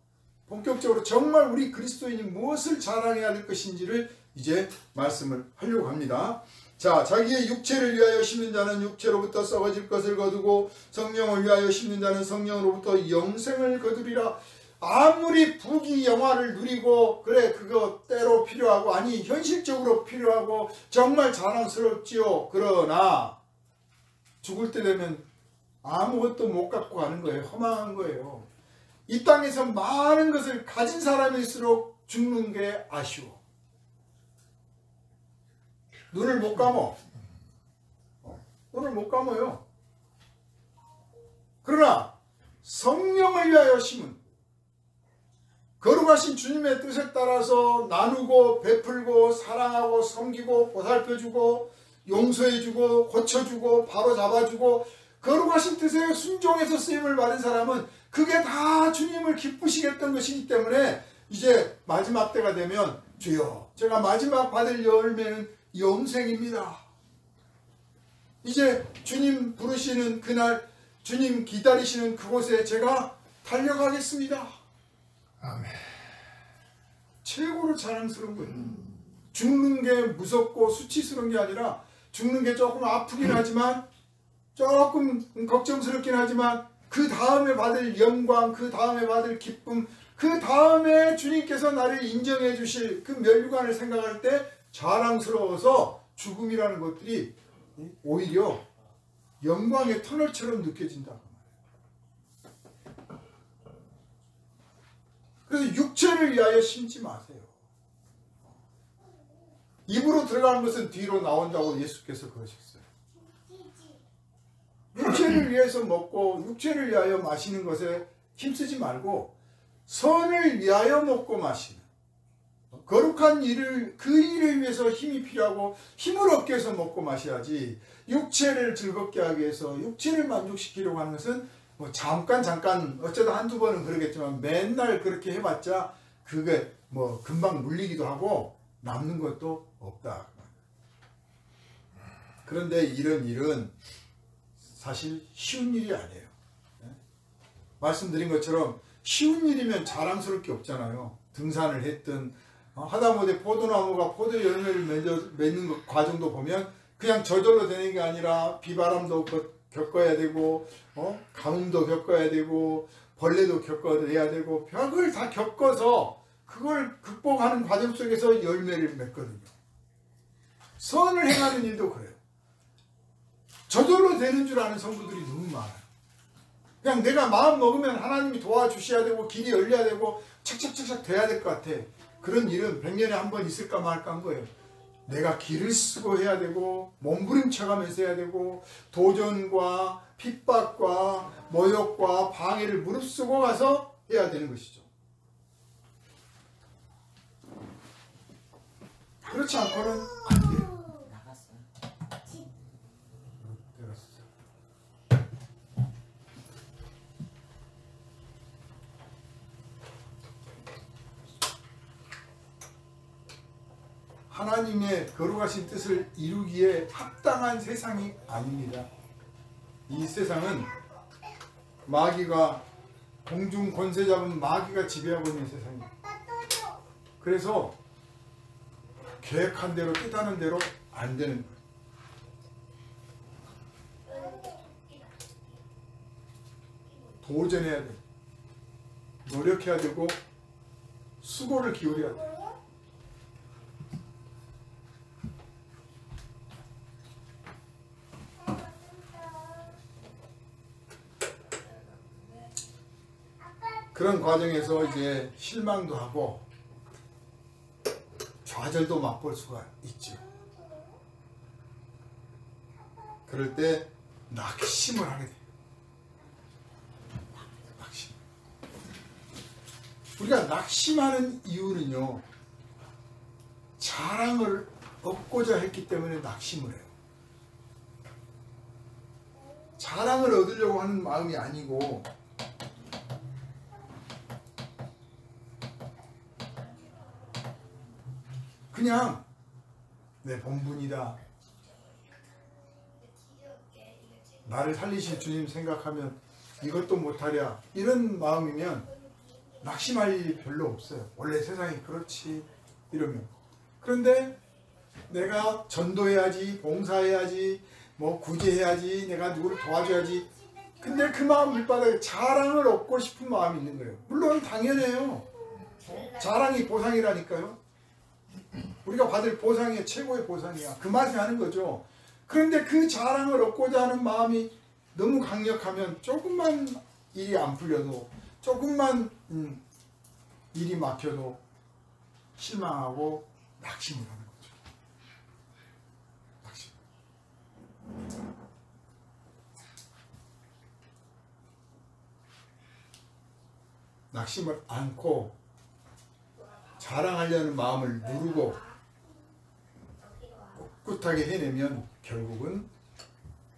정말 우리 그리스도인이 무엇을 자랑해야 될 것인지를 이제 말씀을 하려고 합니다. 자, 자기의 육체를 위하여 심는 자는 육체로부터 썩어질 것을 거두고 성령을 위하여 심는 자는 성령으로부터 영생을 거두리라. 아무리 부귀영화를 누리고 그래 그거 때로 필요하고 아니 현실적으로 필요하고 정말 자랑스럽지요. 그러나 죽을 때 되면 아무것도 못 갖고 가는 거예요. 허망한 거예요. 이 땅에서 많은 것을 가진 사람일수록 죽는 게 아쉬워. 눈을 못 감어. 눈을 못 감아요. 그러나 성령을 위하여 심은 거룩하신 주님의 뜻에 따라서 나누고 베풀고 사랑하고 섬기고 보살펴주고 용서해주고 고쳐주고 바로잡아주고 거룩하신 뜻에 순종해서 쓰임을 받은 사람은 그게 다 주님을 기쁘시겠던 것이기 때문에 이제 마지막 때가 되면 주여 제가 마지막 받을 열매는 영생입니다. 이제 주님 부르시는 그날 주님 기다리시는 그곳에 제가 달려가겠습니다. 아멘. 최고로 자랑스러운 거예요. 죽는 게 무섭고 수치스러운 게 아니라 죽는 게 조금 아프긴 하지만 조금 걱정스럽긴 하지만 그 다음에 받을 영광, 그 다음에 받을 기쁨, 그 다음에 주님께서 나를 인정해 주실 그 면류관을 생각할 때 자랑스러워서 죽음이라는 것들이 오히려 영광의 터널처럼 느껴진다. 그래서 육체를 위하여 심지 마세요. 입으로 들어가는 것은 뒤로 나온다고 예수께서 그러셨어요. 육체를 위해서 먹고 육체를 위하여 마시는 것에 힘쓰지 말고 선을 위하여 먹고 마시는 거룩한 일을 그 일을 위해서 힘이 필요하고 힘을 얻기 위해서 먹고 마셔야지 육체를 즐겁게 하기 위해서 육체를 만족시키려고 하는 것은 뭐 잠깐 어쩌다 한두 번은 그러겠지만 맨날 그렇게 해봤자 그게 뭐 금방 물리기도 하고 남는 것도 없다. 그런데 이런 일은 사실 쉬운 일이 아니에요. 말씀드린 것처럼 쉬운 일이면 자랑스러울 게 없잖아요. 등산을 했든 하다못해 포도나무가 포도 열매를 맺는 그 과정도 보면 그냥 저절로 되는 게 아니라 비바람도 겪어야 되고 가뭄도 겪어야 되고 벌레도 겪어야 되고 벽을 다 겪어서 그걸 극복하는 과정 속에서 열매를 맺거든요. 선을 행하는 일도 그래요. 저절로 되는 줄 아는 성도들이 너무 많아요. 그냥 내가 마음 먹으면 하나님이 도와주셔야 되고 길이 열려야 되고 착착착착 돼야 될 것 같아. 그런 일은 100년에 한 번 있을까 말까 한 거예요. 내가 길을 쓰고 해야 되고 몸부림쳐가면서 해야 되고 도전과 핍박과 모욕과 방해를 무릅쓰고 가서 해야 되는 것이죠. 그렇지 않고는 안 돼요. 나갔어요. 하나님의 거룩하신 뜻을 이루기에 합당한 세상이 아닙니다. 이 세상은 마귀가 공중 권세 잡은 마귀가 지배하고 있는 세상이에요. 그래서 계획한 대로 뜻하는 대로 안 되는 거예요. 도전해야 돼. 노력해야 되고 수고를 기울여야 돼. 그런 과정에서 이제 실망도 하고 좌절도 맛볼 수가 있죠. 그럴 때 낙심을 하게 돼요. 낙심. 우리가 낙심하는 이유는요, 자랑을 얻고자 했기 때문에 낙심을 해요. 자랑을 얻으려고 하는 마음이 아니고 그냥 내 본분이다. 나를 살리신 주님 생각하면 이것도 못하랴. 이런 마음이면 낙심할 일이 별로 없어요. 원래 세상이 그렇지 이러면. 그런데 내가 전도해야지, 봉사해야지, 뭐 구제해야지, 내가 누구를 도와줘야지. 근데 그 마음 밑바닥에 자랑을 얻고 싶은 마음이 있는 거예요. 물론 당연해요. 자랑이 보상이라니까요. 우리가 받을 보상이 최고의 보상이야. 그 맛에 하는 거죠. 그런데 그 자랑을 얻고자 하는 마음이 너무 강력하면 조금만 일이 안 풀려도, 조금만 일이 막혀도 실망하고 낙심을 하는 거죠. 낙심. 낙심을 않고 자랑하려는 마음을 누르고 꿋꿋하게 해내면 결국은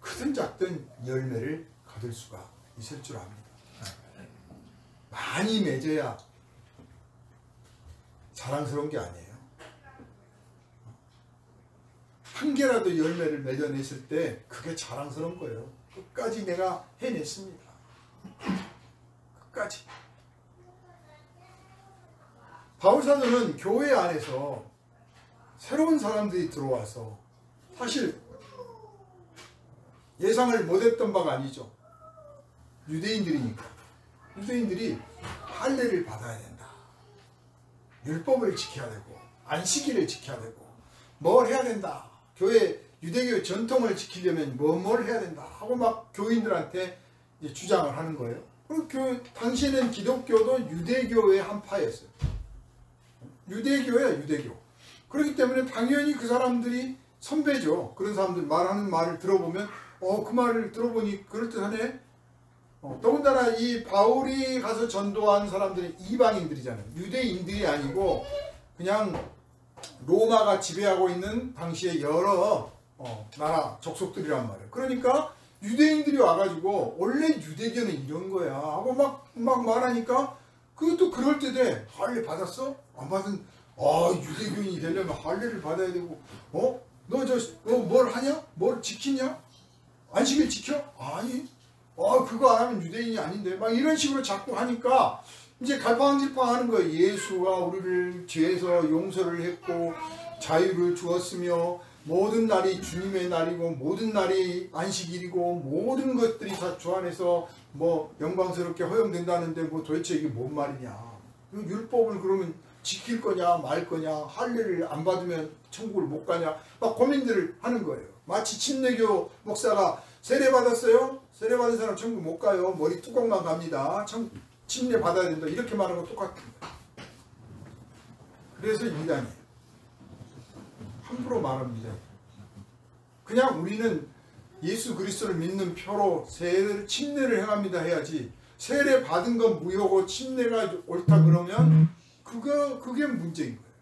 크든 작든 열매를 거둘 수가 있을 줄 압니다. 많이 맺어야 자랑스러운 게 아니에요. 한 개라도 열매를 맺어냈을 때 그게 자랑스러운 거예요. 끝까지 내가 해냈습니다. 끝까지. 바울사도는 교회 안에서 새로운 사람들이 들어와서 사실 예상을 못했던 바가 아니죠. 유대인들이니까. 유대인들이 할례를 받아야 된다. 율법을 지켜야 되고 안식일을 지켜야 되고 뭘 해야 된다. 교회 유대교 전통을 지키려면 뭘 해야 된다 하고 막 교인들한테 이제 주장을 하는 거예요. 그리고 당시에는 기독교도 유대교의 한 파였어요. 유대교야 유대교. 그렇기 때문에 당연히 그 사람들이 선배죠. 그런 사람들 말하는 말을 들어보면 그 말을 들어보니 그럴듯하네. 더군다나 이 바울이 가서 전도한 사람들은 이방인들이잖아요. 유대인들이 아니고 그냥 로마가 지배하고 있는 당시의 여러 나라 족속들이란 말이에요. 그러니까 유대인들이 와가지고 원래 유대교는 이런 거야 하고 막 말하니까 그것도 그럴 때 돼. 할례 받았어? 안 받은 유대교인이 되려면 할례를 받아야 되고 너 뭘 하냐? 뭘 지키냐? 안식일 지켜? 아니 그거 안 하면 유대인이 아닌데 막 이런 식으로 자꾸 하니까 이제 갈팡질팡하는 거예요. 예수가 우리를 죄에서 용서를 했고 자유를 주었으며 모든 날이 주님의 날이고 모든 날이 안식일이고 모든 것들이 다 주 안에서 뭐 영광스럽게 허용된다는데 뭐 도대체 이게 뭔 말이냐. 율법을 그러면 지킬 거냐 말 거냐, 할례를 안 받으면 천국을 못 가냐, 막 고민들을 하는 거예요. 마치 침례교 목사가 세례 받았어요? 세례 받은 사람 천국 못 가요. 머리 뚜껑만 갑니다. 침례 받아야 된다. 이렇게 말하는 거 똑같은 거예요. 그래서 이단이에요. 함부로 말합니다. 그냥 우리는 예수 그리스도를 믿는 표로 침례를 행합니다 해야지, 세례 받은 건 무효고 침례가 옳다 그러면 그게 문제인 거예요.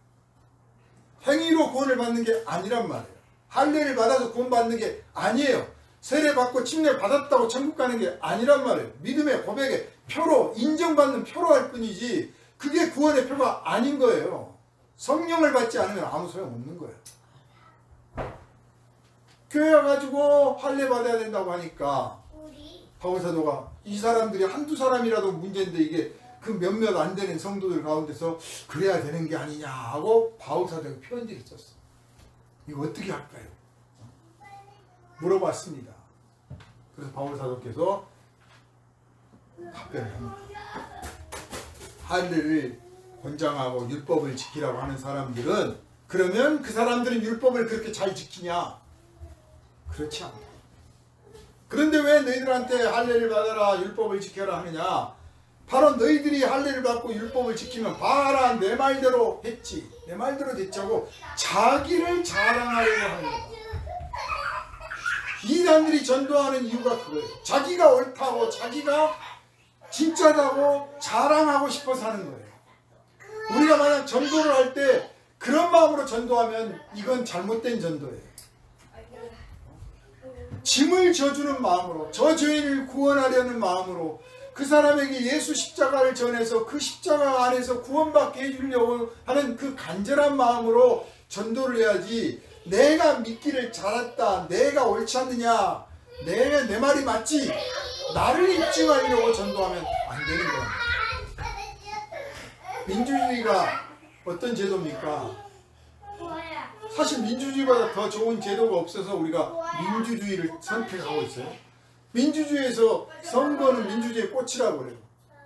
행위로 구원을 받는 게 아니란 말이에요. 할례를 받아서 구원 받는 게 아니에요. 세례 받고 침례 받았다고 천국 가는 게 아니란 말이에요. 믿음의 고백의 표로, 인정받는 표로 할 뿐이지 그게 구원의 표가 아닌 거예요. 성령을 받지 않으면 아무 소용 없는 거예요. 교회 와가지고 할례 받아야 된다고 하니까 바울사도가 이 사람들이 한두 사람이라도 문제인데 이게 그 몇몇 안 되는 성도들 가운데서 그래야 되는 게 아니냐 하고 바울사도가 편지를 썼어. 이거 어떻게 할까요? 물어봤습니다. 그래서 바울사도께서 답변을 합니다. 할례를 권장하고 율법을 지키라고 하는 사람들은, 그러면 그 사람들은 율법을 그렇게 잘 지키냐? 그렇지 않다. 그런데 왜 너희들한테 할례를 받아라 율법을 지켜라 하느냐? 바로 너희들이 할례를 받고 율법을 지키면 봐라 내 말대로 했지, 내 말대로 됐자고 자기를 자랑하려고 하는 거야. 이단들이 전도하는 이유가 그거예요. 자기가 옳다고, 자기가 진짜다고 자랑하고 싶어서 하는 거예요. 우리가 만약 전도를 할 때 그런 마음으로 전도하면 이건 잘못된 전도예요. 짐을 져주는 마음으로, 저 죄인을 구원하려는 마음으로, 그 사람에게 예수 십자가를 전해서 그 십자가 안에서 구원받게 해주려고 하는 그 간절한 마음으로 전도를 해야지, 내가 믿기를 잘했다, 내가 옳지 않느냐, 내 말이 맞지, 나를 입증하려고 전도하면 안 되는 거야. 민주주의가 어떤 제도입니까? 사실 민주주의보다 더 좋은 제도가 없어서 우리가 민주주의를 선택하고 있어요. 민주주의에서 선거는 민주주의의 꽃이라고 그래요.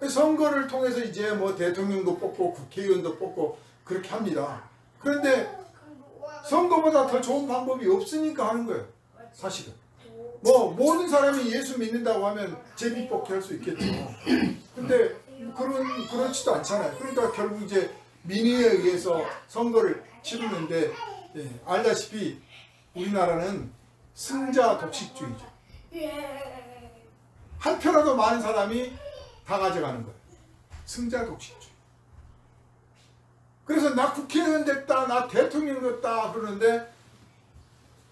선거를 통해서 이제 뭐 대통령도 뽑고 국회의원도 뽑고 그렇게 합니다. 그런데 선거보다 더 좋은 방법이 없으니까 하는 거예요. 사실은 뭐 모든 사람이 예수 믿는다고 하면 제비 뽑기 할 수 있겠죠. 근데 그렇지도 않잖아요. 그러니까 결국 이제 민의에 의해서 선거를 치르는데, 알다시피 우리나라는 승자 독식주의죠. 한 표라도 많은 사람이 다 가져가는 거예요. 승자 독식주의. 그래서 나 국회의원 됐다, 나 대통령 됐다 그러는데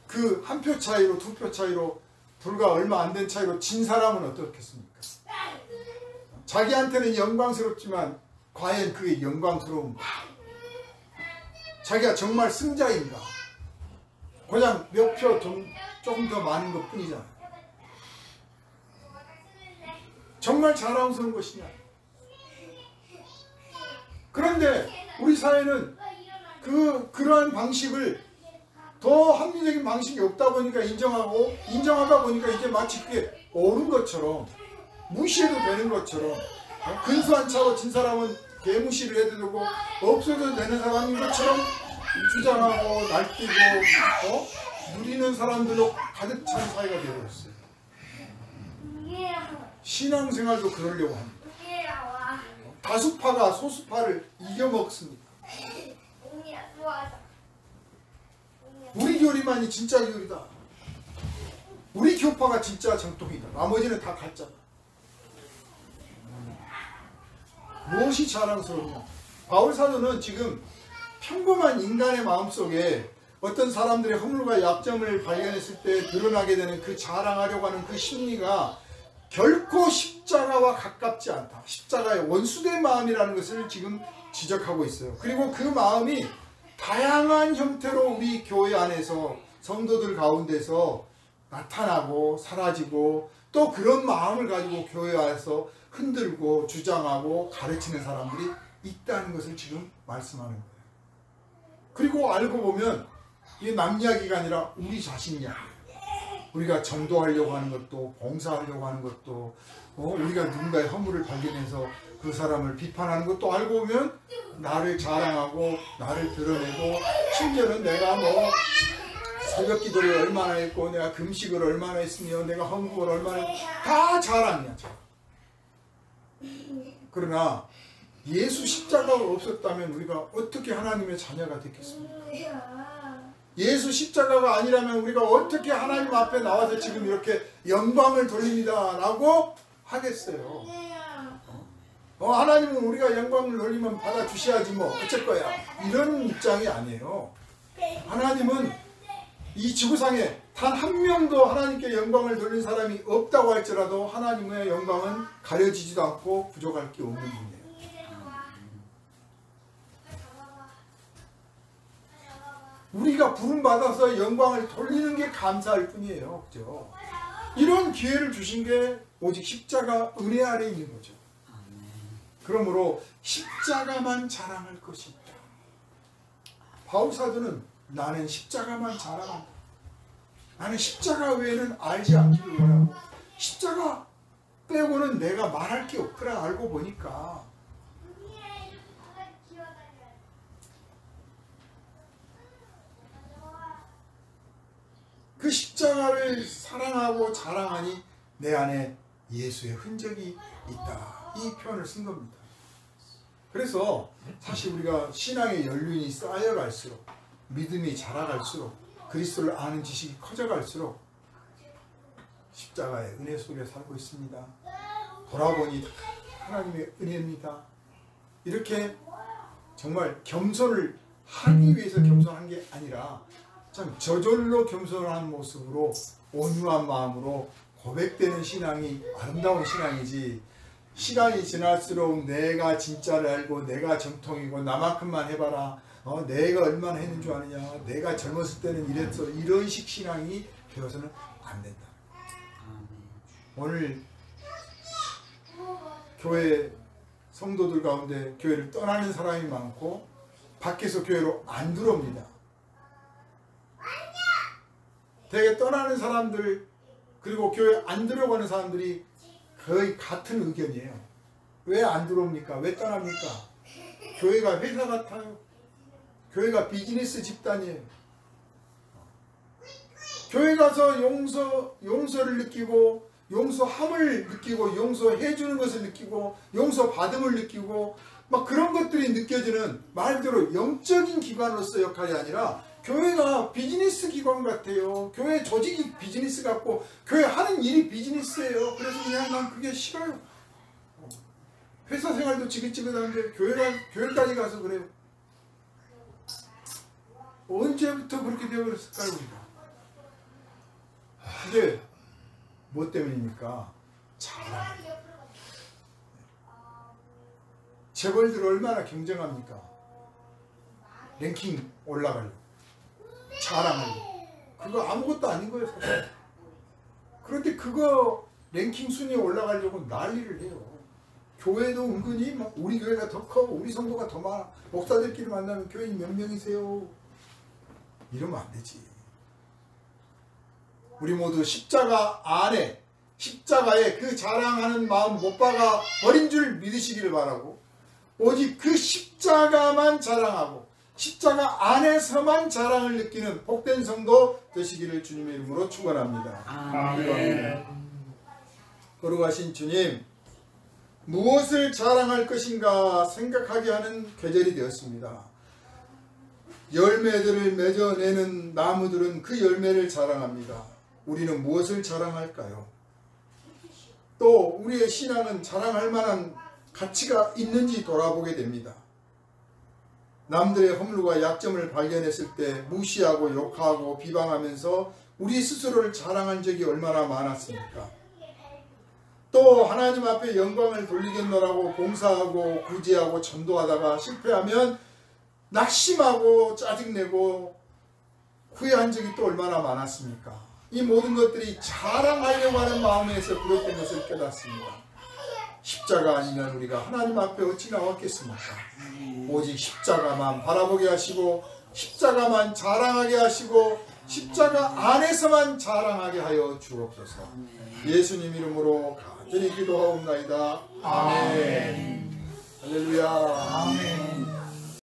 그 한 표 차이로, 두 표 차이로, 불과 얼마 안 된 차이로 진 사람은 어떻겠습니까? 자기한테는 영광스럽지만 과연 그게 영광스러운가? 자기가 정말 승자인가? 그냥 몇 표 조금 더 많은 것 뿐이잖아요. 정말 자랑스러운 것이냐? 그런데 우리 사회는 그러한 방식을, 더 합리적인 방식이 없다 보니까 인정하다 보니까 이제 마치 그게 옳은 것처럼, 무시해도 되는 것처럼, 근소한 차로 진 사람은 개무시를 해도 되고 없어도 되는 사람인 것처럼 주장하고 날뛰고 누리는 사람들로 가득 찬 사회가 되어버렸어요. 신앙생활도 그러려고 합니다. 다수파가 소수파를 이겨먹습니다. 우리 교리만이 진짜 교리다. 우리 교파가 진짜 정통이다. 나머지는 다 가짜다. 무엇이 자랑스럽냐? 바울사도는 지금 평범한 인간의 마음속에 어떤 사람들의 허물과 약점을 발견했을 때 드러나게 되는 그 자랑하려고 하는 그 심리가 결코 십자가와 가깝지 않다. 십자가의 원수된 마음이라는 것을 지금 지적하고 있어요. 그리고 그 마음이 다양한 형태로 우리 교회 안에서 성도들 가운데서 나타나고 사라지고, 또 그런 마음을 가지고 교회 안에서 흔들고 주장하고 가르치는 사람들이 있다는 것을 지금 말씀하는 거예요. 그리고 알고 보면 이게 남 이야기가 아니라 우리 자신 이야기예요. 우리가 전도하려고 하는 것도, 봉사하려고 하는 것도, 우리가 누군가의 허물을 발견해서 그 사람을 비판하는 것도 알고 보면 나를 자랑하고 나를 드러내고, 심지어는 내가 뭐 새벽 기도를 얼마나 했고 내가 금식을 얼마나 했으며 내가 헌금을 얼마나 했고 다 자랑이야. 그러나 예수 십자가가 없었다면 우리가 어떻게 하나님의 자녀가 됐겠습니까? 예수 십자가가 아니라면 우리가 어떻게 하나님 앞에 나와서 지금 이렇게 영광을 돌립니다 라고 하겠어요? 하나님은 우리가 영광을 돌리면 받아주셔야지 뭐 어쩔 거야, 이런 입장이 아니에요. 하나님은 이 지구상에 단 한 명도 하나님께 영광을 돌린 사람이 없다고 할지라도 하나님의 영광은 가려지지도 않고 부족할 게 없는 분이에요. 우리가 부름받아서 영광을 돌리는 게 감사할 뿐이에요. 그죠? 이런 기회를 주신 게 오직 십자가 은혜 아래 있는 거죠. 그러므로 십자가만 자랑할 것이 있다. 바울사도는 나는 십자가만 자랑한다. 나는 십자가 외에는 알지 않기를 원하고, 십자가 빼고는 내가 말할 게 없더라. 알고 보니까 그 십자가를 사랑하고 자랑하니 내 안에 예수의 흔적이 있다. 이 표현을 쓴 겁니다. 그래서 사실 우리가 신앙의 연륜이 쌓여갈수록, 믿음이 자라갈수록, 그리스도를 아는 지식이 커져갈수록 십자가의 은혜 속에 살고 있습니다. 돌아보니 하나님의 은혜입니다. 이렇게 정말 겸손을 하기 위해서 겸손한 게 아니라 참 저절로 겸손한 모습으로 온유한 마음으로 고백되는 신앙이 아름다운 신앙이지, 시간이 지날수록 내가 진짜를 알고 내가 정통이고 나만큼만 해봐라, 내가 얼마나 했는 줄 아느냐, 내가 젊었을 때는 이랬어, 이런 식 신앙이 되어서는 안 된다. 오늘 교회 성도들 가운데 교회를 떠나는 사람이 많고 밖에서 교회로 안 들어옵니다. 되게 떠나는 사람들, 그리고 교회 안 들어가는 사람들이 거의 같은 의견이에요. 왜 안 들어옵니까? 왜 떠납니까? 교회가 회사 같아요. 교회가 비즈니스 집단이에요. 교회 가서 용서를 느끼고, 용서함을 느끼고, 용서해 주는 것을 느끼고, 용서받음을 느끼고, 막 그런 것들이 느껴지는, 말 그대로 영적인 기관으로서 역할이 아니라 교회가 비즈니스 기관 같아요. 교회 조직이 비즈니스 같고 교회 하는 일이 비즈니스예요. 그래서 그냥 난 그게 싫어요. 회사 생활도 지긋지긋한데 교회까지 가서 그래요. 언제부터 그렇게 되어버렸을까요 우리가? 근데 뭐 때문입니까? 자랑. 재벌들 얼마나 경쟁합니까? 랭킹 올라가려고. 자랑하려고. 그거 아무것도 아닌 거예요 사실. 그런데 그거 랭킹 순위에 올라가려고 난리를 해요. 교회도 은근히 막 우리 교회가 더 커, 우리 성도가 더 많아, 목사들끼리 만나면 교회인 몇 명이세요? 이러면 안 되지. 우리 모두 십자가 안에, 십자가에 그 자랑하는 마음 못 박아 버린 줄 믿으시기를 바라고, 오직 그 십자가만 자랑하고 십자가 안에서만 자랑을 느끼는 복된 성도 되시기를 주님의 이름으로 축원합니다. 아멘. 거룩하신 주님, 무엇을 자랑할 것인가 생각하게 하는 계절이 되었습니다. 열매들을 맺어내는 나무들은 그 열매를 자랑합니다. 우리는 무엇을 자랑할까요? 또 우리의 신앙은 자랑할 만한 가치가 있는지 돌아보게 됩니다. 남들의 허물과 약점을 발견했을 때 무시하고 욕하고 비방하면서 우리 스스로를 자랑한 적이 얼마나 많았습니까? 또 하나님 앞에 영광을 돌리겠노라고 봉사하고 구제하고 전도하다가 실패하면 낙심하고 짜증내고 후회한 적이 또 얼마나 많았습니까? 이 모든 것들이 자랑하려고 하는 마음에서 비롯된 것을 깨닫습니다. 십자가 아니면 우리가 하나님 앞에 어찌 나왔겠습니까? 오직 십자가만 바라보게 하시고 십자가만 자랑하게 하시고 십자가 안에서만 자랑하게 하여 주옵소서. 예수님 이름으로 간절히 기도하옵나이다. 아멘.